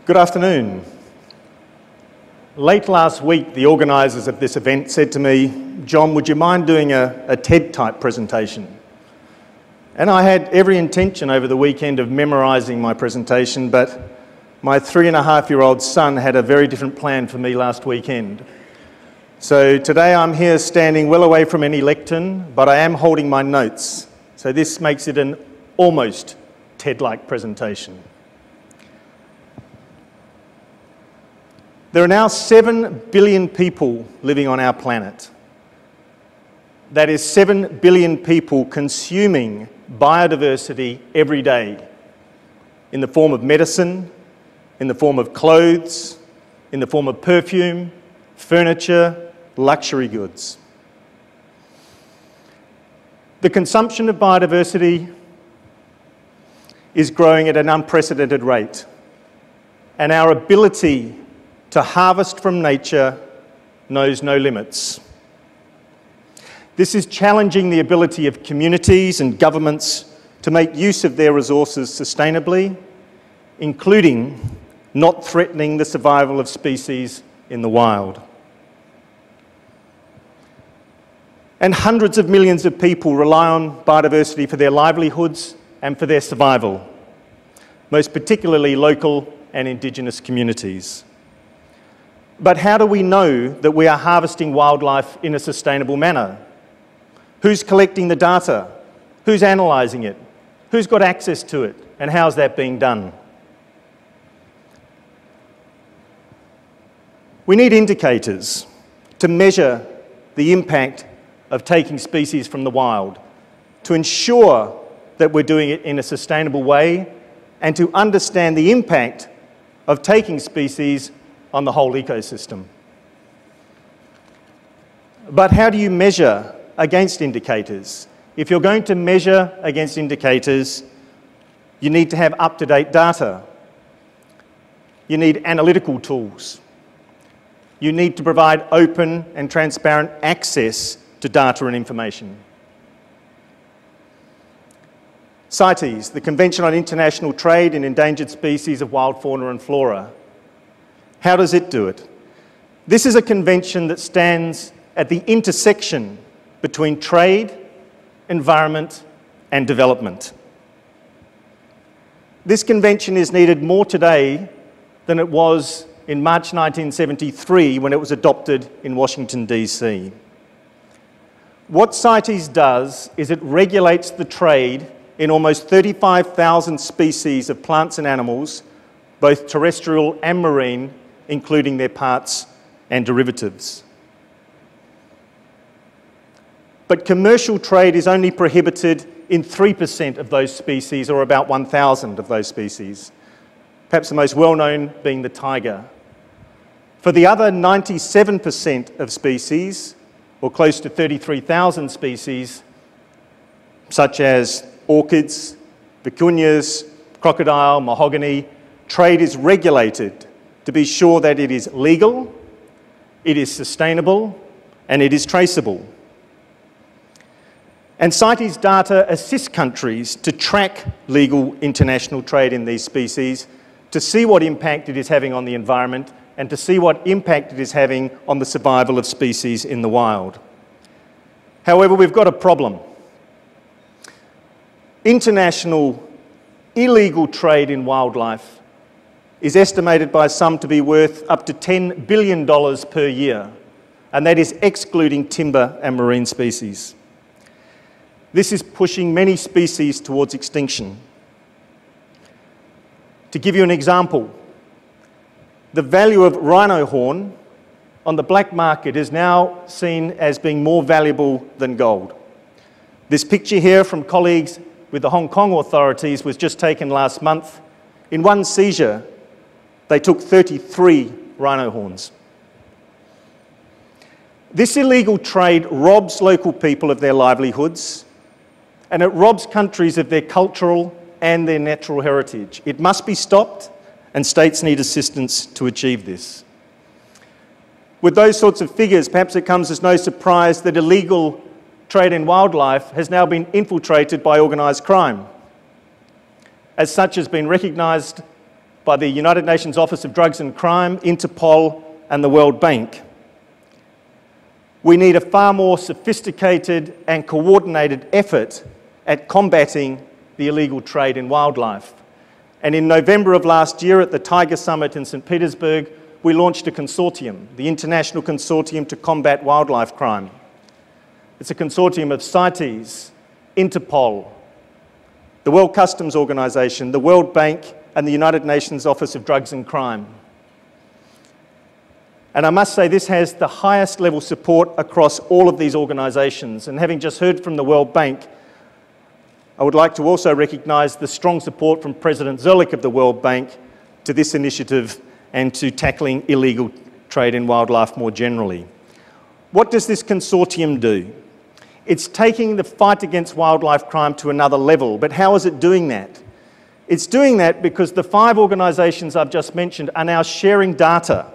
Good afternoon. Late last week, the organisers of this event said to me, "John, would you mind doing a TED-type presentation?" And I had every intention over the weekend of memorising my presentation, but my 3.5-year-old son had a very different plan for me last weekend. So today I'm here standing well away from any lectern, but I am holding my notes. So this makes it an almost TED-like presentation. There are now 7 billion people living on our planet. That is 7 billion people consuming biodiversity every day in the form of medicine, in the form of clothes, in the form of perfume, furniture, luxury goods. The consumption of biodiversity is growing at an unprecedented rate, and our ability to harvest from nature knows no limits. This is challenging the ability of communities and governments to make use of their resources sustainably, including not threatening the survival of species in the wild. And hundreds of millions of people rely on biodiversity for their livelihoods and for their survival, most particularly local and Indigenous communities. But how do we know that we are harvesting wildlife in a sustainable manner? Who's collecting the data? Who's analysing it? Who's got access to it? And how's that being done? We need indicators to measure the impact of taking species from the wild, to ensure that we're doing it in a sustainable way, and to understand the impact of taking species on the whole ecosystem. But how do you measure against indicators? If you're going to measure against indicators, you need to have up-to-date data. You need analytical tools. You need to provide open and transparent access to data and information. CITES, the Convention on International Trade in Endangered Species of Wild Fauna and Flora. How does it do it? This is a convention that stands at the intersection between trade, environment, and development. This convention is needed more today than it was in March 1973 when it was adopted in Washington, DC. What CITES does is it regulates the trade in almost 35,000 species of plants and animals, both terrestrial and marine, including their parts and derivatives. But commercial trade is only prohibited in 3% of those species, or about 1,000 of those species, perhaps the most well-known being the tiger. For the other 97% of species, or close to 33,000 species, such as orchids, vicunias, crocodile, mahogany, trade is regulated to be sure that it is legal, it is sustainable, and it is traceable. And CITES data assists countries to track legal international trade in these species, to see what impact it is having on the environment, and to see what impact it is having on the survival of species in the wild. However, we've got a problem. International illegal trade in wildlife is estimated by some to be worth up to $10 billion per year, and that is excluding timber and marine species. This is pushing many species towards extinction. To give you an example, the value of rhino horn on the black market is now seen as being more valuable than gold. This picture here from colleagues with the Hong Kong authorities was just taken last month. In one seizure, they took 33 rhino horns. This illegal trade robs local people of their livelihoods, and it robs countries of their cultural and their natural heritage. It must be stopped, and states need assistance to achieve this. With those sorts of figures, perhaps it comes as no surprise that illegal trade in wildlife has now been infiltrated by organised crime. As such, has been recognised by the United Nations Office of Drugs and Crime, Interpol, and the World Bank. We need a far more sophisticated and coordinated effort at combating the illegal trade in wildlife. And in November of last year at the Tiger Summit in St. Petersburg, we launched a consortium, the International Consortium to Combat Wildlife Crime. It's a consortium of CITES, Interpol, the World Customs Organization, the World Bank, and the United Nations Office of Drugs and Crime. And I must say this has the highest level support across all of these organisations. And having just heard from the World Bank, I would like to also recognise the strong support from President Zerlich of the World Bank to this initiative and to tackling illegal trade in wildlife more generally. What does this consortium do? It's taking the fight against wildlife crime to another level, but how is it doing that? It's doing that because the 5 organisations I've just mentioned are now sharing data.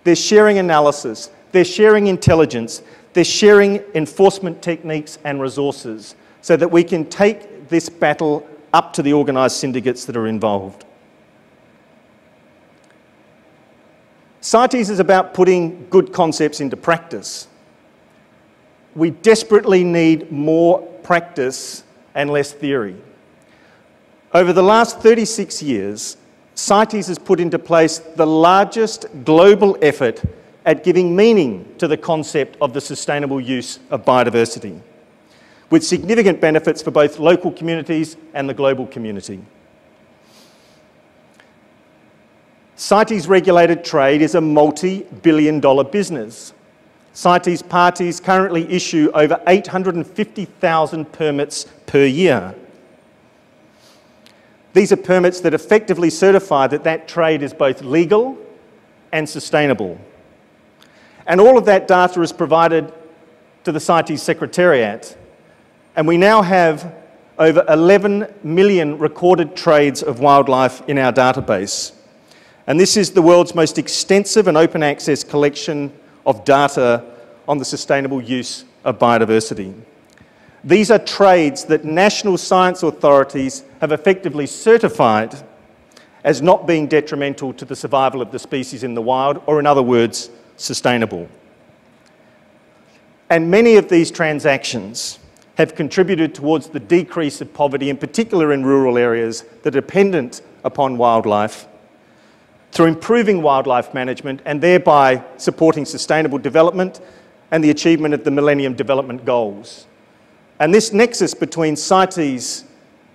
They're sharing analysis, they're sharing intelligence, they're sharing enforcement techniques and resources so that we can take this battle up to the organised syndicates that are involved. CITES is about putting good concepts into practice. We desperately need more practice and less theory. Over the last 36 years, CITES has put into place the largest global effort at giving meaning to the concept of the sustainable use of biodiversity, with significant benefits for both local communities and the global community. CITES regulated trade is a multi-billion-dollar business. CITES parties currently issue over 850,000 permits per year. These are permits that effectively certify that that trade is both legal and sustainable. And all of that data is provided to the CITES Secretariat. And we now have over 11 million recorded trades of wildlife in our database. And this is the world's most extensive and open access collection of data on the sustainable use of biodiversity. These are trades that national science authorities have effectively certified as not being detrimental to the survival of the species in the wild, or in other words, sustainable. And many of these transactions have contributed towards the decrease of poverty, in particular in rural areas that are dependent upon wildlife, through improving wildlife management and thereby supporting sustainable development and the achievement of the Millennium Development Goals. And this nexus between CITES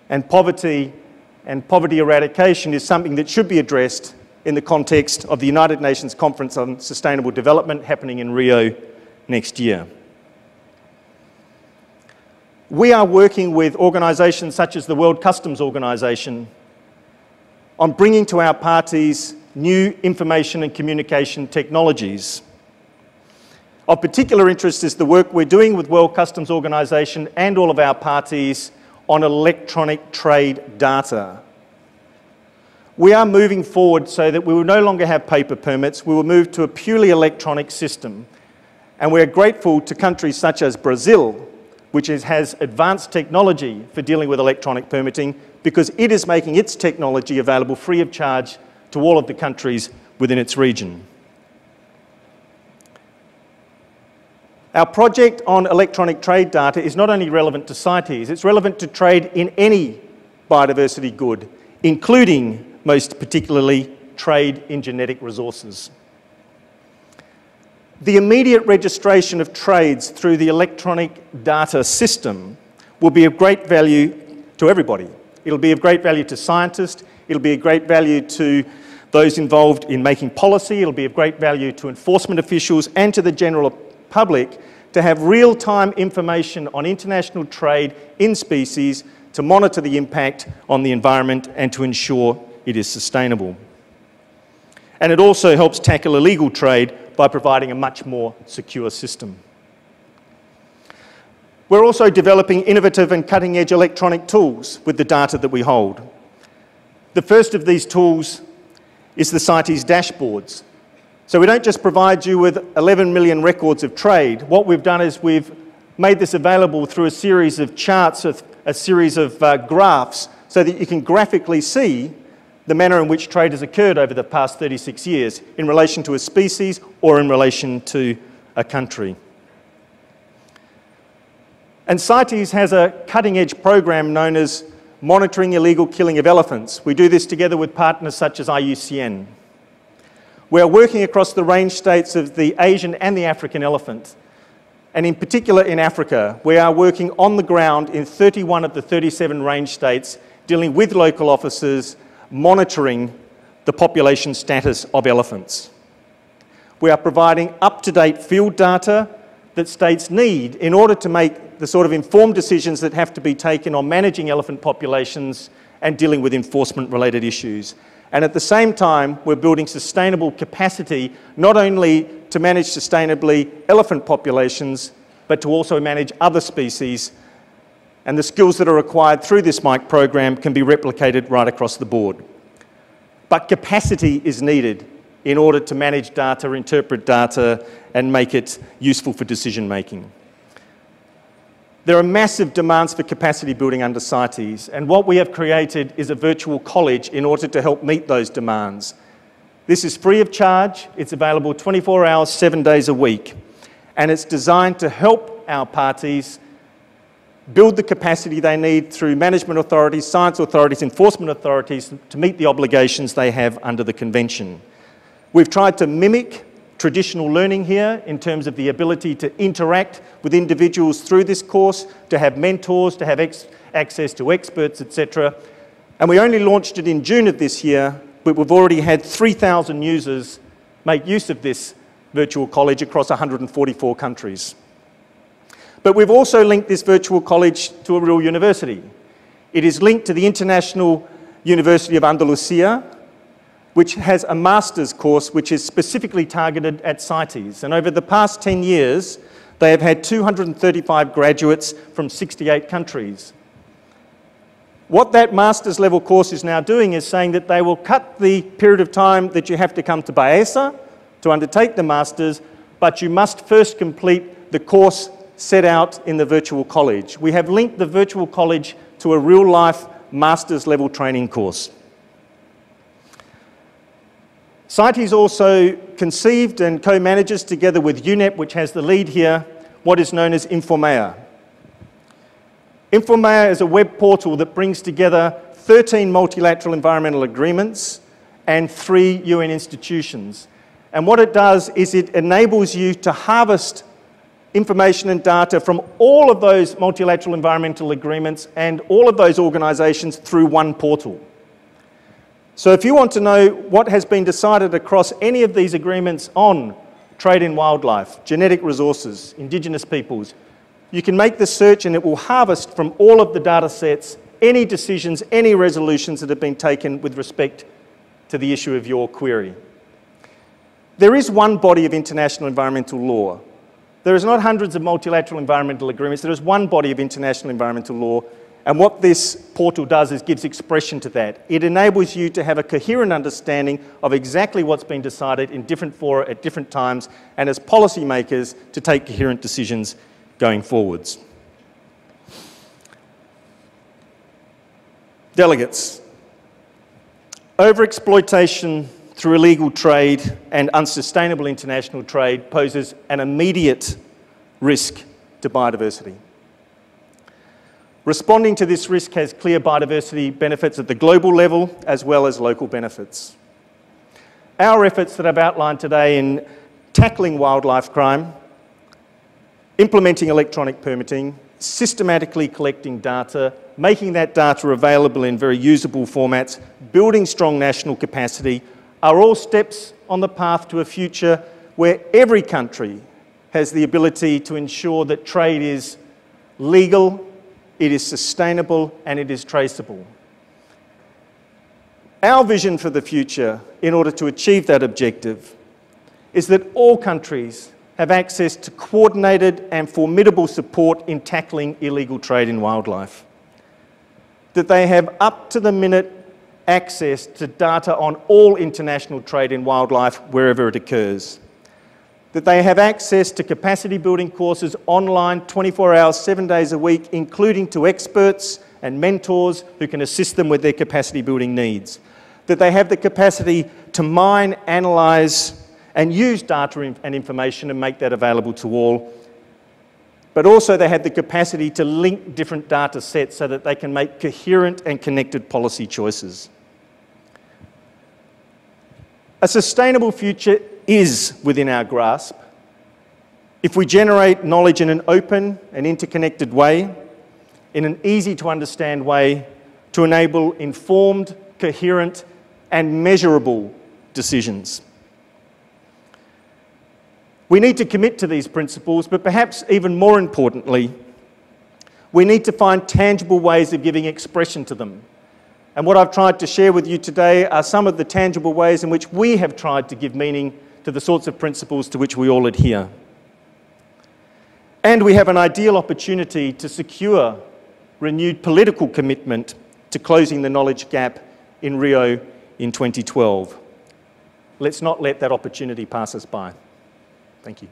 and poverty eradication is something that should be addressed in the context of the United Nations Conference on Sustainable Development happening in Rio next year. We are working with organisations such as the World Customs Organization on bringing to our parties new information and communication technologies. Of particular interest is the work we're doing with World Customs Organization and all of our parties on electronic trade data. We are moving forward so that we will no longer have paper permits, we will move to a purely electronic system. And we're grateful to countries such as Brazil, which has advanced technology for dealing with electronic permitting, because it is making its technology available free of charge to all of the countries within its region. Our project on electronic trade data is not only relevant to CITES, it's relevant to trade in any biodiversity good, including, most particularly, trade in genetic resources. The immediate registration of trades through the electronic data system will be of great value to everybody. It'll be of great value to scientists, it'll be of great value to those involved in making policy, it'll be of great value to enforcement officials and to the general public to have real-time information on international trade in species to monitor the impact on the environment and to ensure it is sustainable. And it also helps tackle illegal trade by providing a much more secure system. We're also developing innovative and cutting-edge electronic tools with the data that we hold. The first of these tools is the CITES dashboards. So we don't just provide you with 11 million records of trade. What we've done is we've made this available through a series of charts, a series of graphs, so that you can graphically see the manner in which trade has occurred over the past 36 years in relation to a species or in relation to a country. And CITES has a cutting-edge program known as Monitoring Illegal Killing of Elephants. We do this together with partners such as IUCN. We are working across the range states of the Asian and the African elephant. And in particular in Africa, we are working on the ground in 31 of the 37 range states, dealing with local officers, monitoring the population status of elephants. We are providing up-to-date field data that states need in order to make the sort of informed decisions that have to be taken on managing elephant populations and dealing with enforcement-related issues. And at the same time, we're building sustainable capacity, not only to manage sustainably elephant populations, but to also manage other species. And the skills that are required through this MIC program can be replicated right across the board. But capacity is needed in order to manage data, interpret data, and make it useful for decision making. There are massive demands for capacity building under CITES, and what we have created is a virtual college in order to help meet those demands. This is free of charge, it's available 24 hours, 7 days a week, and it's designed to help our parties build the capacity they need through management authorities, science authorities, enforcement authorities to meet the obligations they have under the Convention. We've tried to mimic traditional learning here in terms of the ability to interact with individuals through this course, to have mentors, to have access to experts, etc. And we only launched it in June of this year, but we've already had 3,000 users make use of this virtual college across 144 countries. But we've also linked this virtual college to a real university. It is linked to the International University of Andalusia, which has a master's course which is specifically targeted at CITES. And over the past 10 years, they have had 235 graduates from 68 countries. What that master's level course is now doing is saying that they will cut the period of time that you have to come to Baeza to undertake the master's, but you must first complete the course set out in the virtual college. We have linked the virtual college to a real-life master's level training course. CITES also conceived and co-manages, together with UNEP, which has the lead here, what is known as Informaea. Informaea is a web portal that brings together 13 multilateral environmental agreements and 3 UN institutions. And what it does is it enables you to harvest information and data from all of those multilateral environmental agreements and all of those organisations through one portal. So if you want to know what has been decided across any of these agreements on trade in wildlife, genetic resources, Indigenous peoples, you can make the search and it will harvest from all of the data sets any decisions, any resolutions that have been taken with respect to the issue of your query. There is one body of international environmental law. There is not hundreds of multilateral environmental agreements. There is one body of international environmental law. And what this portal does is gives expression to that. It enables you to have a coherent understanding of exactly what's been decided in different fora at different times, and as policymakers to take coherent decisions going forwards. Delegates, overexploitation through illegal trade and unsustainable international trade poses an immediate risk to biodiversity. Responding to this risk has clear biodiversity benefits at the global level as well as local benefits. Our efforts that I've outlined today in tackling wildlife crime, implementing electronic permitting, systematically collecting data, making that data available in very usable formats, building strong national capacity, are all steps on the path to a future where every country has the ability to ensure that trade is legal, it is sustainable, and it is traceable. Our vision for the future, in order to achieve that objective, is that all countries have access to coordinated and formidable support in tackling illegal trade in wildlife. That they have up-to-the-minute access to data on all international trade in wildlife wherever it occurs. That they have access to capacity building courses online 24 hours, 7 days a week, including to experts and mentors who can assist them with their capacity building needs. that they have the capacity to mine, analyse, and use data and information and make that available to all. But also they have the capacity to link different data sets so that they can make coherent and connected policy choices. A sustainable future is within our grasp if we generate knowledge in an open and interconnected way, in an easy-to-understand way, to enable informed, coherent, and measurable decisions. We need to commit to these principles, but perhaps even more importantly, we need to find tangible ways of giving expression to them. And what I've tried to share with you today are some of the tangible ways in which we have tried to give meaning to the sorts of principles to which we all adhere. And we have an ideal opportunity to secure renewed political commitment to closing the knowledge gap in Rio in 2012. Let's not let that opportunity pass us by. Thank you.